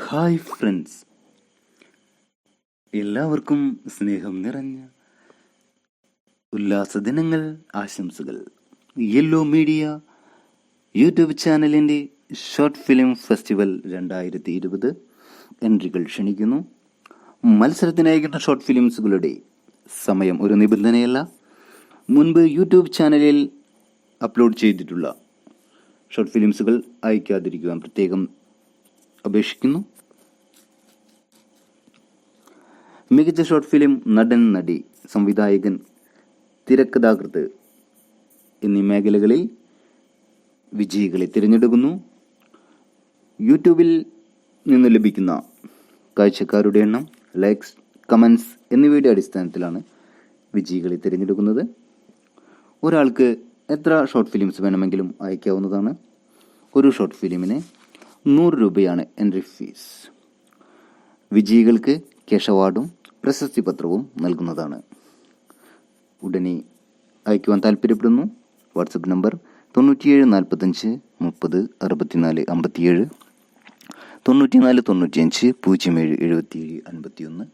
Hi friends, എല്ലാവർക്കും സ്നേഹം നിറഞ്ഞ ഉല്ലാസ ദിനങ്ങൾ ആശംസകൾ. യെല്ലോ മീഡിയ യൂട്യൂബ് ചാനലിൻ്റെ ഷോർട്ട് ഫിലിം ഫെസ്റ്റിവൽ 2020 എൻട്രികൾ ക്ഷണിക്കുന്നു. മത്സരത്തിന് അയക്കുന്ന ഷോർട്ട് ഫിലിംസുകളുടെ സമയം ഒരു നിബന്ധനയല്ല. മുൻപ് യൂട്യൂബ് ചാനലിൽ അപ്ലോഡ് ചെയ്തിട്ടുള്ള ഷോർട്ട് ഫിലിംസുകൾ അയക്കാതിരിക്കുവാൻ പ്രത്യേകം അപേക്ഷിക്കുന്നു. മികച്ച ഷോർട്ട് ഫിലിം, നടൻ, നടി, സംവിധായകൻ, തിരക്കഥാകൃത്ത് എന്നീ മേഖലകളിൽ വിജയികളെ തിരഞ്ഞെടുക്കുന്നു. യൂട്യൂബിൽ നിന്ന് ലഭിക്കുന്ന കാഴ്ചക്കാരുടെ എണ്ണം, ലൈക്സ്, കമൻസ് എന്നിവയുടെ അടിസ്ഥാനത്തിലാണ് വിജയികളെ തിരഞ്ഞെടുക്കുന്നത്. ഒരാൾക്ക് എത്ര ഷോർട്ട് ഫിലിംസ് വേണമെങ്കിലും അയക്കാവുന്നതാണ്. ഒരു ഷോർട്ട് ഫിലിമിന് 100 രൂപയാണ് എൻട്രി ഫീസ്. വിജയികൾക്ക് ക്യാഷ് അവാർഡും പ്രശസ്തി പത്രവും നൽകുന്നതാണ്. ഉടനെ അയക്കുവാൻ താല്പര്യപ്പെടുന്നു. WhatsApp number 97 45 30 64 57 94 95 07 77 51.